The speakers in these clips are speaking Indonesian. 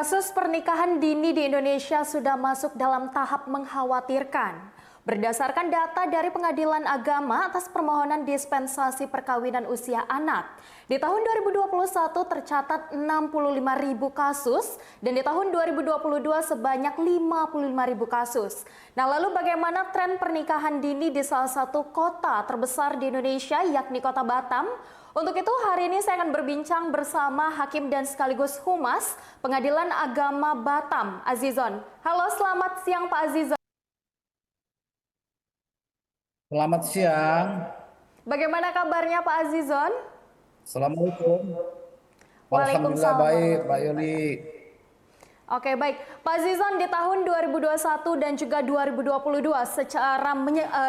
Kasus pernikahan dini di Indonesia sudah masuk dalam tahap mengkhawatirkan. Berdasarkan data dari Pengadilan Agama atas permohonan dispensasi perkawinan usia anak, di tahun 2021 tercatat 65.000 kasus dan di tahun 2022 sebanyak 55.000 kasus. Nah, lalu bagaimana tren pernikahan dini di salah satu kota terbesar di Indonesia yakni Kota Batam? Untuk itu hari ini saya akan berbincang bersama Hakim dan sekaligus Humas Pengadilan Agama Batam, Azizon. Halo, selamat siang Pak Azizon. Selamat siang. Bagaimana kabarnya Pak Azizon? Assalamualaikum. Alhamdulillah Waalaikumsalam baik, Mbak warahmatullahi Yoli. wabarakatuh. Oke, baik. Pak Azizon, di tahun 2021 dan juga 2022 secara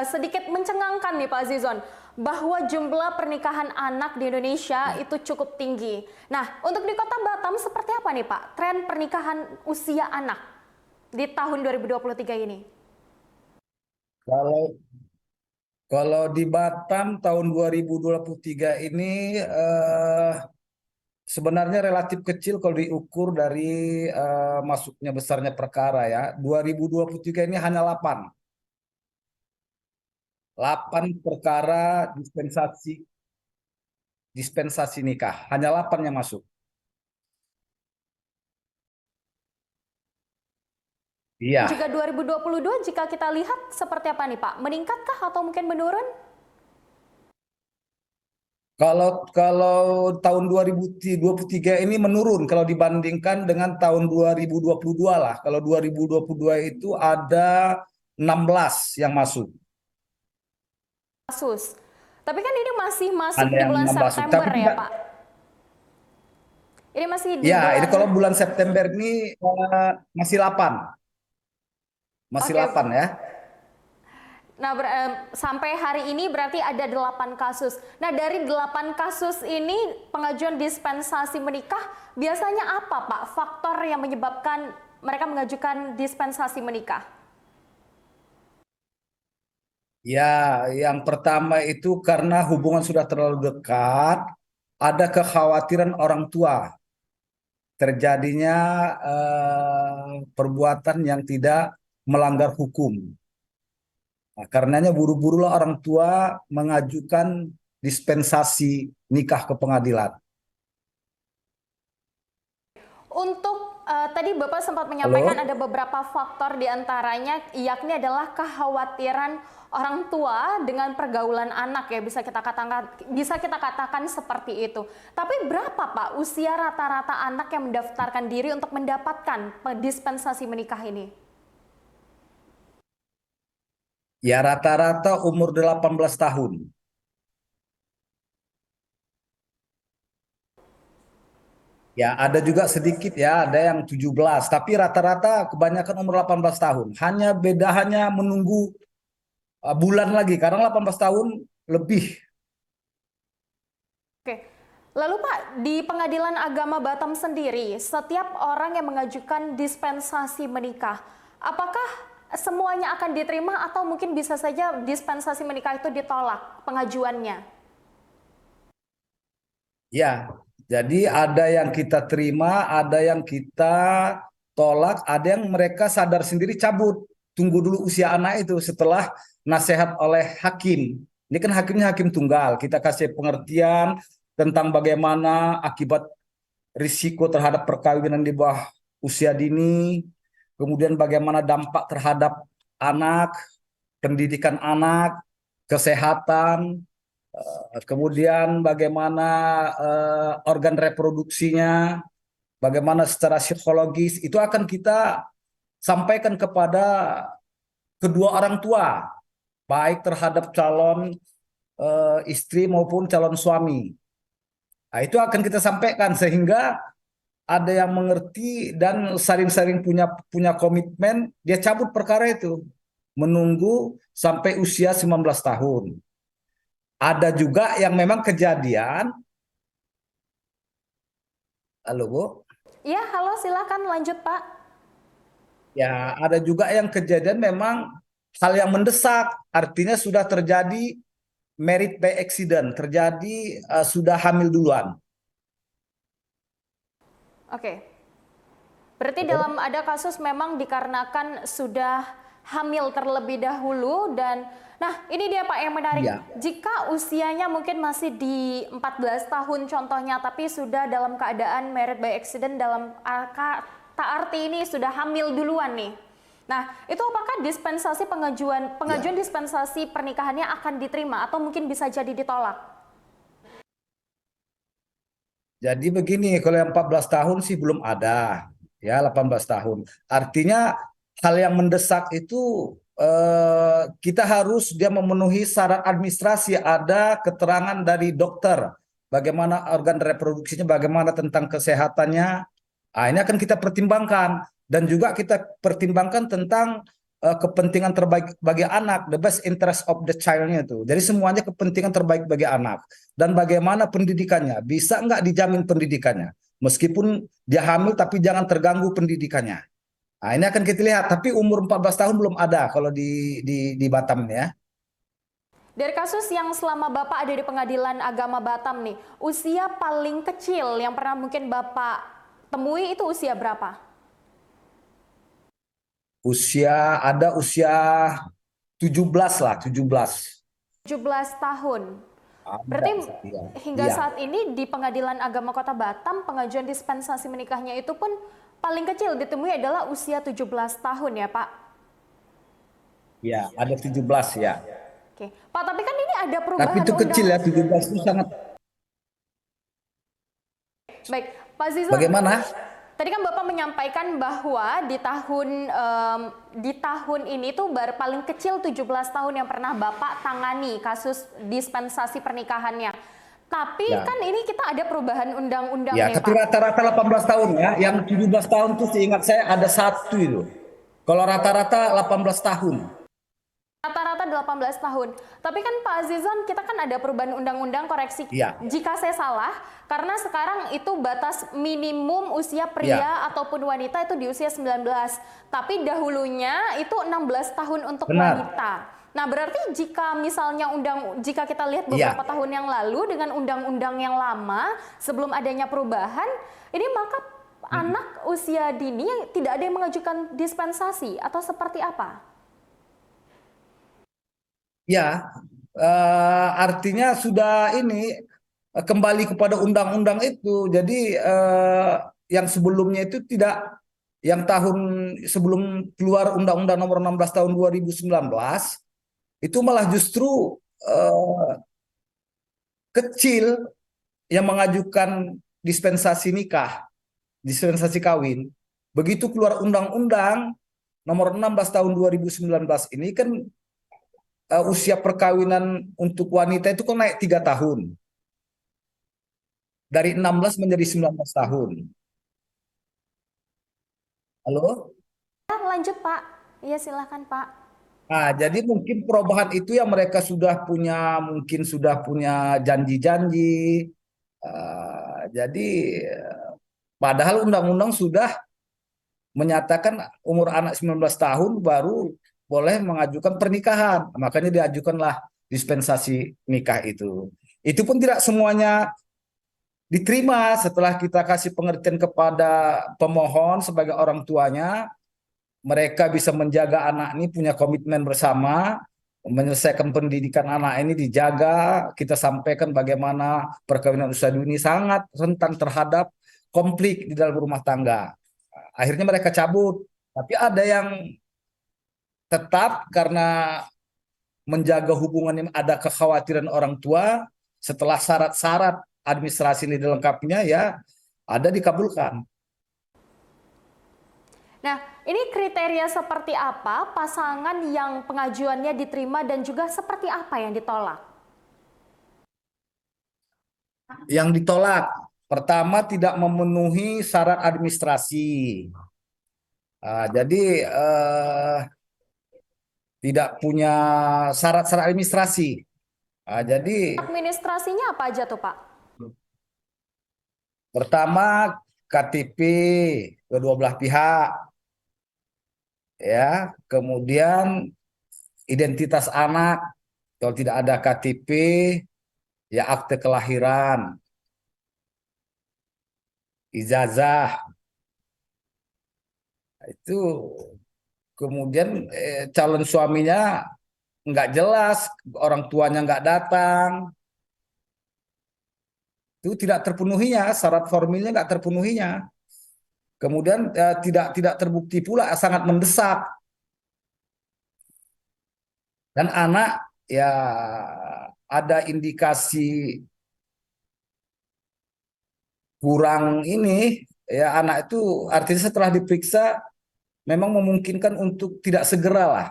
sedikit mencengangkan nih Pak Azizon, bahwa jumlah pernikahan anak di Indonesia itu cukup tinggi. Nah, untuk di Kota Batam seperti apa nih Pak tren pernikahan usia anak di tahun 2023 ini? Kalau kalau di Batam tahun 2023 ini sebenarnya relatif kecil kalau diukur dari masuknya besarnya perkara ya. 2023 ini hanya 8. 8 perkara dispensasi nikah. Hanya 8 yang masuk. Iya. Jika 2022 jika kita lihat seperti apa nih Pak? Meningkatkah atau mungkin menurun? Kalau kalau tahun 2023 ini menurun kalau dibandingkan dengan tahun 2022 lah. Kalau 2022 itu ada 16 yang masuk. Kasus. Tapi kan ini masih masuk Ada di yang bulan 16 masuk. September Tapi ya tidak, Pak? Ini masih di ya ini bulan. kalau bulan September ini masih 8. Masih Oke. 8 ya. Nah, sampai hari ini berarti ada 8 kasus. Nah, dari 8 kasus ini pengajuan dispensasi menikah biasanya apa Pak? Faktor yang menyebabkan mereka mengajukan dispensasi menikah? Ya, yang pertama itu karena hubungan sudah terlalu dekat, ada kekhawatiran orang tua terjadinya perbuatan yang tidak melanggar hukum. Nah, karenanya buru-burulah orang tua mengajukan dispensasi nikah ke pengadilan. Untuk tadi Bapak sempat menyampaikan Halo? ada beberapa faktor diantaranya yakni adalah kekhawatiran orang tua dengan pergaulan anak ya bisa kita katakan seperti itu. Tapi berapa Pak usia rata-rata anak yang mendaftarkan diri untuk mendapatkan dispensasi menikah ini? Ya rata-rata umur 18 tahun. Ya ada juga sedikit ya, ada yang 17. Tapi rata-rata kebanyakan umur 18 tahun. Hanya menunggu bulan lagi, karena 18 tahun lebih. Oke. Lalu Pak, di Pengadilan Agama Batam sendiri, setiap orang yang mengajukan dispensasi menikah, apakah semuanya akan diterima atau mungkin bisa saja dispensasi menikah itu ditolak pengajuannya? Ya, jadi ada yang kita terima, ada yang kita tolak, ada yang mereka sadar sendiri cabut. Tunggu dulu usia anak itu setelah nasihat oleh hakim. Ini kan hakimnya hakim tunggal. Kita kasih pengertian tentang bagaimana akibat risiko terhadap perkawinan di bawah usia dini, kemudian bagaimana dampak terhadap anak, pendidikan anak, kesehatan, kemudian bagaimana organ reproduksinya, bagaimana secara psikologis, itu akan kita sampaikan kepada kedua orang tua, baik terhadap calon istri maupun calon suami. Nah, itu akan kita sampaikan sehingga ada yang mengerti dan saling-saling punya punya komitmen, dia cabut perkara itu, menunggu sampai usia 19 tahun. Ada juga yang memang kejadian. Halo, Bu. Ya, halo silakan lanjut Pak. Ya, ada juga yang kejadian memang hal yang mendesak, artinya sudah terjadi married by accident, terjadi sudah hamil duluan. Oke. Berarti dalam ada kasus memang dikarenakan sudah hamil terlebih dahulu dan nah ini dia Pak yang menarik. Iya, Jika usianya mungkin masih di 14 tahun contohnya tapi sudah dalam keadaan married by accident dalam kata arti ini sudah hamil duluan nih. Nah, itu apakah dispensasi pengajuan iya. dispensasi pernikahannya akan diterima atau mungkin bisa jadi ditolak? Jadi begini, kalau yang 14 tahun sih belum ada, ya 18 tahun. Artinya hal yang mendesak itu kita harus dia memenuhi syarat administrasi, ada keterangan dari dokter, bagaimana organ reproduksinya, bagaimana tentang kesehatannya. Ah, ini akan kita pertimbangkan dan juga kita pertimbangkan tentang kepentingan terbaik bagi anak, the best interest of the child-nya itu. Jadi semuanya kepentingan terbaik bagi anak dan bagaimana pendidikannya, bisa nggak dijamin pendidikannya, meskipun dia hamil tapi jangan terganggu pendidikannya. Nah, ini akan kita lihat. Tapi umur 14 tahun belum ada kalau di Batam ini ya. Dari kasus yang selama Bapak ada di Pengadilan Agama Batam nih, usia paling kecil yang pernah mungkin Bapak temui itu usia berapa? Usia 17 lah, 17. 17 tahun. Ada, Berarti iya. hingga Iya. saat ini di Pengadilan Agama Kota Batam pengajuan dispensasi menikahnya itu pun paling kecil ditemui adalah usia 17 tahun ya Pak? Iya, ada 17 ya. Oke. Pak, tapi kan ini ada Tapi perubahan itu kecil undang. ya, 17 itu sangat. Baik, Pak Zizon, Bagaimana? tadi kan Bapak menyampaikan bahwa di tahun ini tuh paling kecil 17 tahun yang pernah Bapak tangani kasus dispensasi pernikahannya. Tapi Ya. kan ini kita ada perubahan undang-undang Ya, nih tapi Pak. rata-rata 18 tahun ya. Yang 17 tahun tuh seingat saya ada satu itu. Kalau rata-rata 18 tahun. Rata-rata 18 tahun. Tapi kan Pak Azizon, kita kan ada perubahan undang-undang, koreksi Iya, jika saya salah, karena sekarang itu batas minimum usia iya, pria ataupun wanita itu di usia 19. Tapi dahulunya itu 16 tahun untuk benar. wanita. Nah, berarti jika misalnya jika kita lihat Iya. beberapa tahun yang lalu dengan undang-undang yang lama sebelum adanya perubahan, ini maka anak usia dini yang tidak ada yang mengajukan dispensasi atau seperti apa? Ya, artinya sudah ini kembali kepada undang-undang itu. Jadi yang sebelumnya itu tidak, yang tahun sebelum keluar Undang-Undang Nomor 16 Tahun 2019 itu malah justru eh, kecil yang mengajukan dispensasi nikah, dispensasi kawin. Begitu keluar Undang-Undang Nomor 16 Tahun 2019 ini kan usia perkawinan untuk wanita itu kan naik 3 tahun. Dari 16 menjadi 19 tahun. Halo? Ya, lanjut Pak. Iya silahkan Pak. Nah, jadi mungkin perubahan itu yang mereka sudah punya, mungkin sudah punya janji-janji. Jadi padahal undang-undang sudah menyatakan umur anak 19 tahun baru boleh mengajukan pernikahan. Makanya diajukanlah dispensasi nikah itu. Itu pun tidak semuanya diterima setelah kita kasih pengertian kepada pemohon sebagai orang tuanya, mereka bisa menjaga anak ini punya komitmen bersama, menyelesaikan pendidikan anak ini dijaga, kita sampaikan bagaimana perkawinan usia dini sangat rentan terhadap konflik di dalam rumah tangga. Akhirnya mereka cabut, tapi ada yang tetap karena menjaga hubungan yang ada kekhawatiran orang tua, setelah syarat-syarat administrasi ini dilengkapinya ya ada dikabulkan. Nah, ini kriteria seperti apa pasangan yang pengajuannya diterima dan juga seperti apa yang ditolak? Yang ditolak, pertama tidak memenuhi syarat administrasi. Jadi tidak punya syarat-syarat administrasi. Jadi Administrasinya apa aja tuh Pak? pertama KTP kedua belah pihak, ya. Kemudian identitas anak, kalau tidak ada KTP, ya akte kelahiran, ijazah, Itu kemudian calon suaminya nggak jelas, orang tuanya nggak datang, itu tidak terpenuhinya, syarat formilnya nggak terpenuhinya. Kemudian tidak terbukti pula, sangat mendesak. Dan anak ya ada indikasi kurang ini, ya anak itu artinya setelah diperiksa memang memungkinkan untuk tidak segera lah.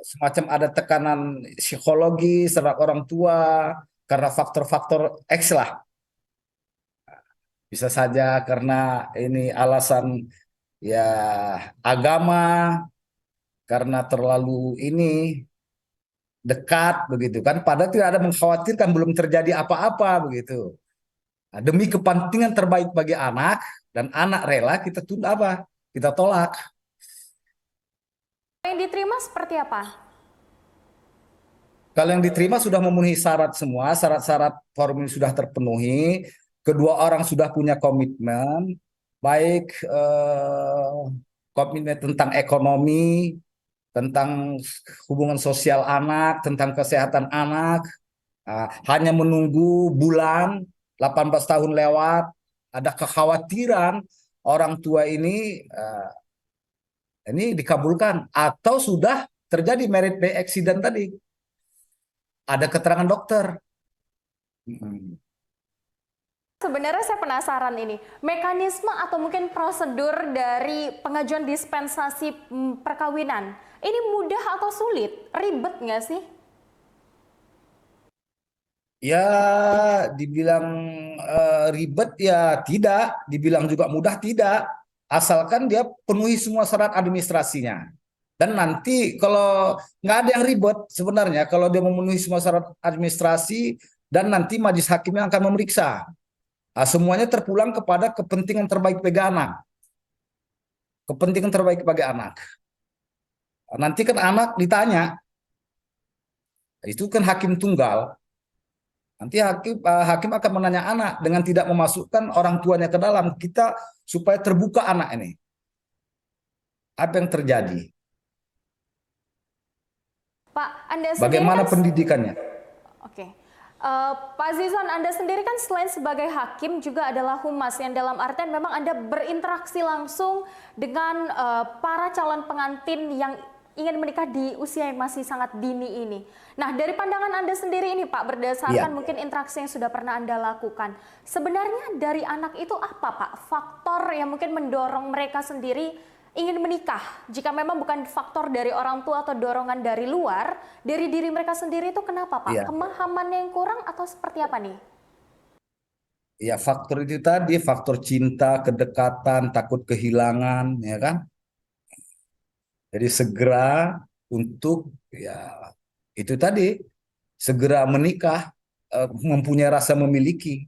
Semacam ada tekanan psikologi terhadap orang tua karena faktor-faktor X lah. Bisa saja karena ini alasan ya agama, karena terlalu ini dekat begitu kan. Padahal tidak ada mengkhawatirkan, belum terjadi apa-apa begitu. Nah, demi kepentingan terbaik bagi anak dan anak rela kita tunda apa? Kita tolak. Yang diterima seperti apa? Kalau yang diterima sudah memenuhi syarat semua, syarat-syarat formulir sudah terpenuhi, kedua orang sudah punya komitmen, baik komitmen tentang ekonomi, tentang hubungan sosial anak, tentang kesehatan anak. Hanya menunggu bulan, 18 tahun lewat, ada kekhawatiran orang tua ini dikabulkan atau sudah terjadi merit by accident tadi. Ada keterangan dokter. Sebenarnya saya penasaran ini, mekanisme atau mungkin prosedur dari pengajuan dispensasi perkawinan, ini mudah atau sulit? Ribet nggak sih? Ya, dibilang ribet ya tidak, dibilang juga mudah tidak, asalkan dia penuhi semua syarat administrasinya. Dan nanti kalau nggak ada yang ribet sebenarnya, kalau dia memenuhi semua syarat administrasi dan nanti majelis hakim yang akan memeriksa. Semuanya terpulang kepada kepentingan terbaik bagi anak. Kepentingan terbaik bagi anak. Nanti kan anak ditanya, itu kan hakim tunggal. Nanti hakim akan menanya anak dengan tidak memasukkan orang tuanya ke dalam. Kita supaya terbuka anak ini. Apa yang terjadi? Pak, Anda sendiri Bagaimana kan pendidikannya? Oke. Pak Zizon, Anda sendiri kan selain sebagai hakim juga adalah humas yang dalam artian memang Anda berinteraksi langsung dengan para calon pengantin yang ingin menikah di usia yang masih sangat dini ini. Nah, dari pandangan Anda sendiri ini Pak, berdasarkan Iya. mungkin interaksi yang sudah pernah Anda lakukan, sebenarnya dari anak itu apa Pak? Faktor yang mungkin mendorong mereka sendiri ingin menikah, jika memang bukan faktor dari orang tua atau dorongan dari luar, dari diri mereka sendiri itu kenapa Pak? Iya. Pemahaman yang kurang atau seperti apa nih? Ya, faktor itu tadi, faktor cinta, kedekatan, takut kehilangan, ya kan? Jadi segera untuk ya itu tadi, segera menikah, mempunyai rasa memiliki.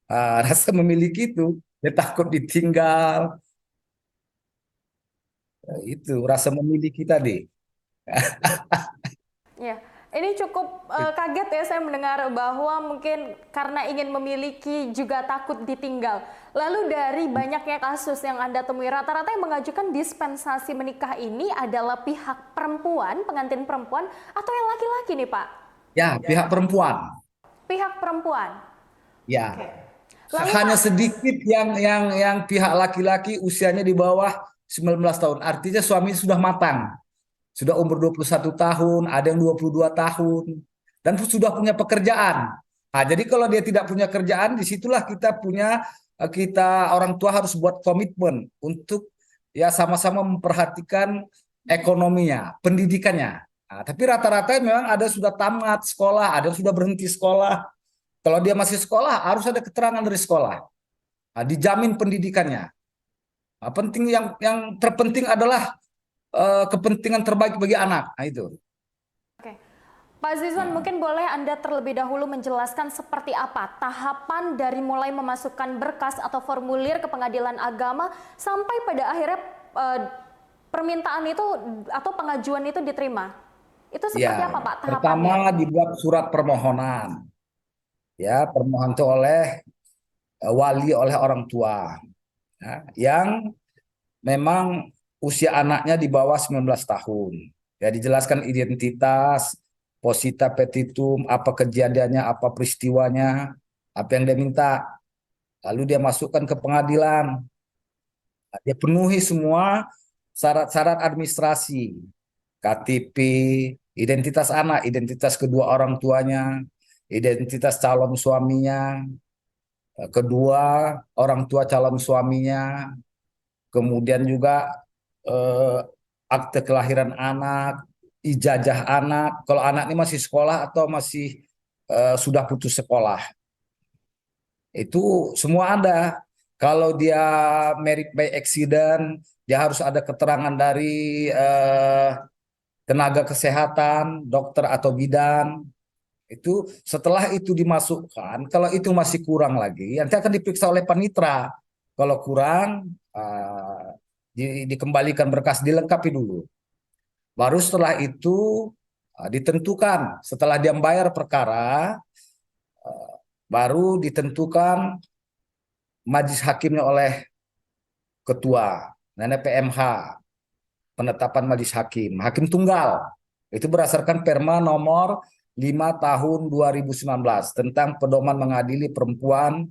Rasa memiliki itu, dia takut ditinggal, itu rasa memiliki tadi. Ya, ini cukup kaget ya saya mendengar bahwa mungkin karena ingin memiliki juga takut ditinggal. Lalu dari banyaknya kasus yang Anda temui, rata-rata yang mengajukan dispensasi menikah ini adalah pihak perempuan, pengantin perempuan, atau yang laki-laki nih Pak? Ya, pihak perempuan. Pihak perempuan. Ya, Oke. Lalu Pak, hanya sedikit yang pihak laki-laki usianya di bawah 19 tahun. Artinya suami sudah matang. Sudah umur 21 tahun, ada yang 22 tahun, dan sudah punya pekerjaan. Nah, jadi kalau dia tidak punya kerjaan, disitulah kita orang tua harus buat komitmen untuk ya sama-sama memperhatikan ekonominya, pendidikannya. Nah, tapi rata-rata memang ada sudah tamat sekolah, ada yang sudah berhenti sekolah. Kalau dia masih sekolah, harus ada keterangan dari sekolah. Nah, dijamin pendidikannya. Nah, yang terpenting adalah kepentingan terbaik bagi anak. Nah, itu. oke. Pak Zizon, mungkin boleh Anda terlebih dahulu menjelaskan seperti apa tahapan dari mulai memasukkan berkas atau formulir ke pengadilan agama sampai pada akhirnya permintaan itu atau pengajuan itu diterima. Itu seperti Ya, apa Pak tahapannya? pertama dibuat surat permohonan. Ya, permohonan itu oleh wali oleh orang tua. Ya, yang memang usia anaknya di bawah 19 tahun. Ya, dijelaskan identitas, posita petitum, apa kejadiannya, apa peristiwanya, apa yang dia minta. Lalu dia masukkan ke pengadilan. Dia penuhi semua syarat-syarat administrasi, KTP, identitas anak, identitas kedua orang tuanya, identitas calon suaminya, kedua orang tua calon suaminya, kemudian juga eh, akte kelahiran anak, ijazah anak. Kalau anak ini masih sekolah atau masih sudah putus sekolah, itu semua ada. Kalau dia merit by accident, dia harus ada keterangan dari tenaga kesehatan, dokter atau bidan. Itu setelah itu dimasukkan, kalau itu masih kurang lagi, nanti akan diperiksa oleh panitra. Kalau kurang, dikembalikan berkas, dilengkapi dulu. Baru setelah itu ditentukan, setelah dia membayar perkara, baru ditentukan majelis hakimnya oleh ketua, nenek PMH, penetapan majelis hakim, hakim tunggal. Itu berdasarkan Perma nomor 5 tahun 2019 tentang pedoman mengadili perempuan,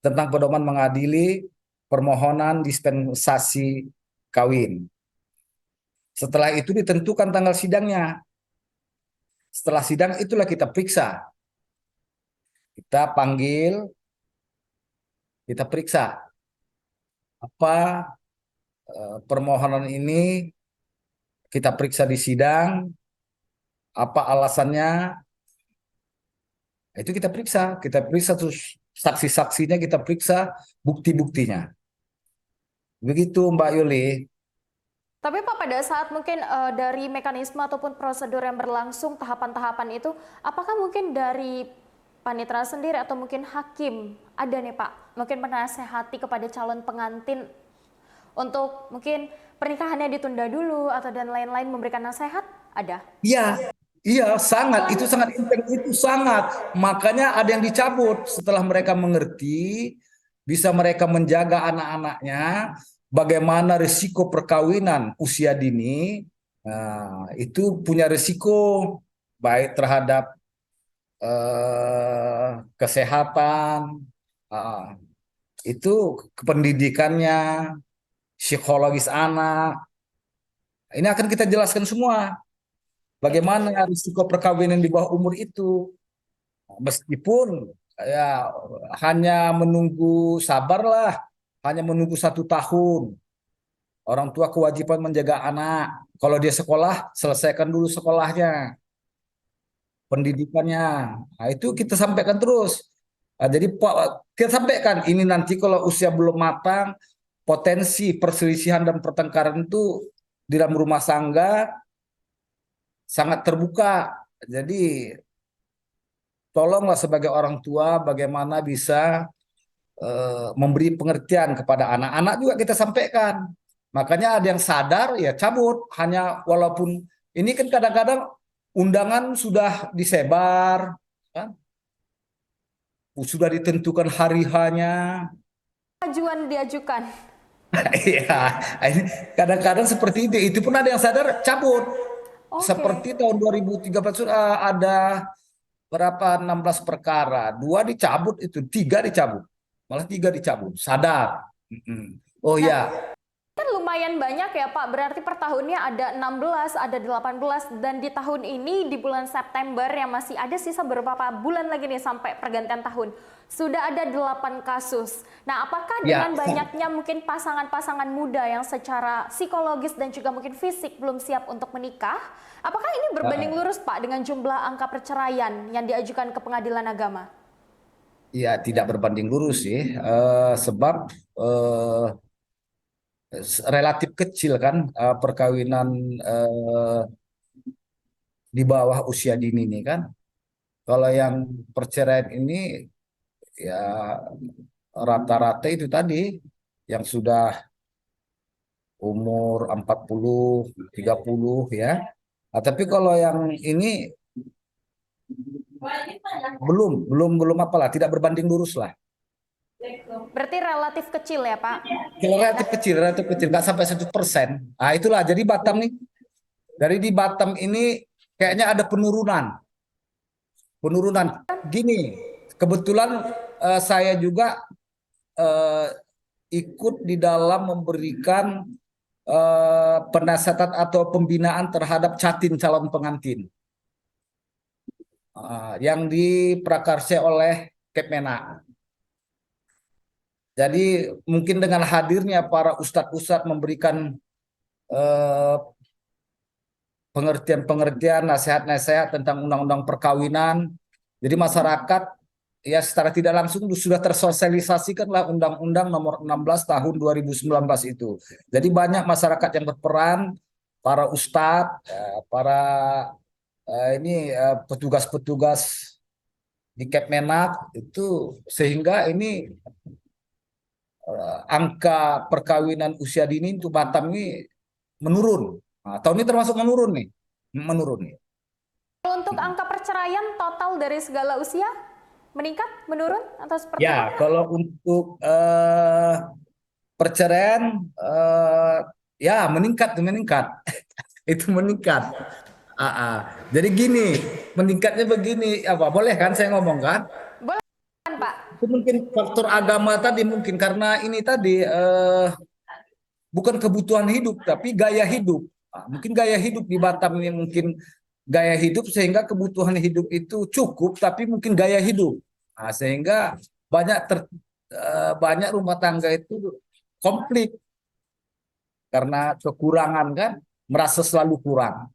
tentang pedoman mengadili permohonan dispensasi kawin. Setelah itu ditentukan tanggal sidangnya. Setelah sidang itulah kita periksa. Kita panggil, kita periksa apa permohonan ini, kita periksa di sidang, apa alasannya, itu kita periksa terus saksi-saksinya, kita periksa bukti-buktinya. Begitu Mbak Yuli. Tapi Pak, pada saat mungkin dari mekanisme ataupun prosedur yang berlangsung tahapan-tahapan itu, apakah mungkin dari panitera sendiri atau mungkin hakim ada nih Pak, mungkin menasehati kepada calon pengantin untuk mungkin pernikahannya ditunda dulu atau dan lain-lain, memberikan nasihat? Ada? Iya, iya sangat, itu sangat intens, itu sangat. Makanya ada yang dicabut setelah mereka mengerti, bisa mereka menjaga anak-anaknya, bagaimana risiko perkawinan usia dini, nah, itu punya risiko baik terhadap kesehatan, ah, itu pendidikannya, psikologis anak. Ini akan kita jelaskan semua. Bagaimana risiko perkawinan di bawah umur itu. Meskipun ya hanya menunggu, sabarlah, hanya menunggu 1 tahun. Orang tua kewajiban menjaga anak. Kalau dia sekolah, selesaikan dulu sekolahnya, pendidikannya. Nah, itu kita sampaikan terus. Nah, jadi kita sampaikan ini nanti kalau usia belum matang, potensi perselisihan dan pertengkaran itu di dalam rumah tangga sangat terbuka. Jadi tolonglah sebagai orang tua bagaimana bisa memberi pengertian kepada anak-anak juga kita sampaikan. Makanya ada yang sadar ya cabut, hanya walaupun ini kan kadang-kadang undangan sudah disebar, kan? Sudah ditentukan hari hanya. Ajuan diajukan. Iya, ini kadang-kadang seperti itu. Itu pun ada yang sadar cabut. Oke. Seperti tahun 2013 sudah ada berapa 16 perkara, 2 dicabut, itu 3 dicabut, malah 3 dicabut. Sadar. Oh Nah, ya, kan lumayan banyak ya Pak, berarti per tahunnya ada 16, ada 18, dan di tahun ini di bulan September yang masih ada sisa beberapa bulan lagi nih sampai pergantian tahun, sudah ada 8 kasus. Nah, apakah ya, dengan banyaknya mungkin pasangan-pasangan muda yang secara psikologis dan juga mungkin fisik belum siap untuk menikah, apakah ini berbanding lurus Pak dengan jumlah angka perceraian yang diajukan ke pengadilan agama? ya tidak berbanding lurus sih, sebab relatif kecil kan perkawinan eh, di bawah usia dini ini kan. Kalau yang perceraian ini ya rata-rata itu tadi yang sudah umur 40, 30 ya. Nah, tapi kalau yang ini belum apalah, tidak berbanding lurus lah. Berarti relatif kecil ya, Pak? Relatif kecil, nggak sampai 1%. Nah, itulah jadi Batam nih. Dari di Batam ini kayaknya ada penurunan. Penurunan. Gini, kebetulan saya juga eh, ikut di dalam memberikan penasihat atau pembinaan terhadap Catin calon pengantin yang diprakarsai oleh Kepmenak. Jadi mungkin dengan hadirnya para ustadz-ustadz memberikan eh, pengertian-pengertian, nasihat-nasihat tentang undang-undang perkawinan. Jadi masyarakat ya secara tidak langsung sudah tersosialisasikanlah Undang-Undang Nomor 16 Tahun 2019 itu. Jadi banyak masyarakat yang berperan, para ustadz, para petugas-petugas di Kepmenak itu sehingga ini angka perkawinan usia dini untuk Batam ini menurun. Nah, tahun ini termasuk menurun nih, menurun nih. Kalau untuk angka perceraian total dari segala usia meningkat, menurun, atau seperti Ya, apa? kalau untuk perceraian ya meningkat, meningkat. Itu meningkat. Ah, ah. Jadi gini, meningkatnya begini, apa boleh kan saya ngomong kan? Boleh kan, Pak? Itu mungkin faktor agama tadi mungkin karena ini tadi bukan kebutuhan hidup tapi gaya hidup. Mungkin gaya hidup di Batam ini mungkin gaya hidup sehingga kebutuhan hidup itu cukup tapi mungkin gaya hidup. Sehingga banyak banyak rumah tangga itu konflik karena kekurangan kan merasa selalu kurang.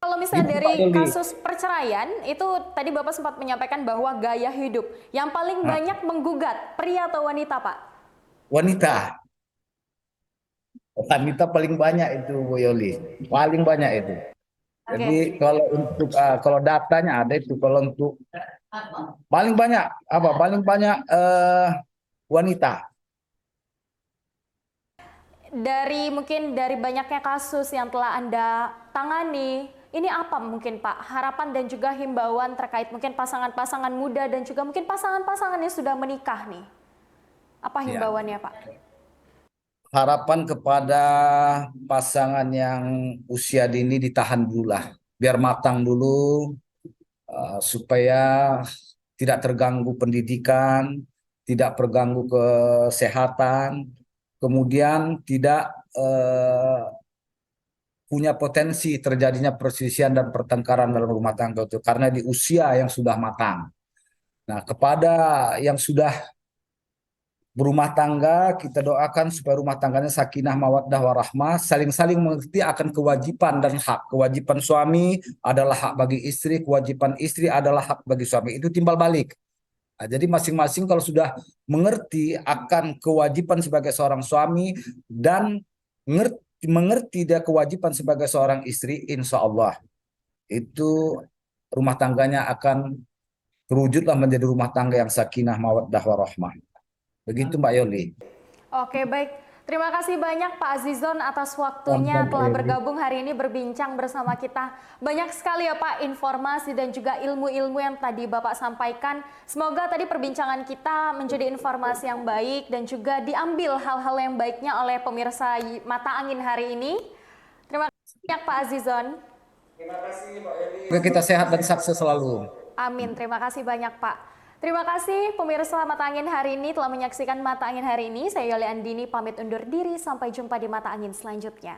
Kalau misalnya Gitu Pak dari Doli. kasus perceraian, itu tadi Bapak sempat menyampaikan bahwa gaya hidup yang paling Nah, banyak menggugat, pria atau wanita, Pak? wanita, wanita paling banyak itu Bu Yoli, paling banyak itu. Jadi Oke. kalau untuk kalau datanya ada itu kalau untuk paling banyak apa? Paling banyak wanita. Dari mungkin dari banyaknya kasus yang telah Anda tangani, ini apa mungkin Pak harapan dan juga himbauan terkait mungkin pasangan-pasangan muda dan juga mungkin pasangan-pasangan yang sudah menikah nih? Apa Ya. himbauannya Pak? Harapan kepada pasangan yang usia dini ditahan dulu lah, biar matang dulu supaya tidak terganggu pendidikan, tidak terganggu kesehatan, kemudian tidak punya potensi terjadinya perselisihan dan pertengkaran dalam rumah tangga itu karena di usia yang sudah matang. Nah, kepada yang sudah berumah tangga, kita doakan supaya rumah tangganya sakinah, mawaddah, warahmah, saling-saling mengerti akan kewajiban dan hak. Kewajiban suami adalah hak bagi istri, kewajiban istri adalah hak bagi suami. Itu timbal balik. Nah, jadi masing-masing kalau sudah mengerti akan kewajiban sebagai seorang suami dan mengerti dia kewajiban sebagai seorang istri, insya Allah itu rumah tangganya akan terwujudlah menjadi rumah tangga yang sakinah, mawaddah, warahmah. Begitu Mbak Yoli. Oke, baik. Terima kasih banyak Pak Azizon atas waktunya Sama-sama, Mbak telah Yoli. bergabung hari ini berbincang bersama kita. Banyak sekali ya Pak informasi dan juga ilmu-ilmu yang tadi Bapak sampaikan. Semoga tadi perbincangan kita menjadi informasi yang baik dan juga diambil hal-hal yang baiknya oleh pemirsa Mata Angin hari ini. Terima kasih banyak Pak Azizon. Semoga kita sehat dan sukses selalu. Amin. Terima kasih banyak Pak. Terima kasih pemirsa Mata Angin hari ini telah menyaksikan Mata Angin hari ini. Saya Yoli Andini pamit undur diri. Sampai jumpa di Mata Angin selanjutnya.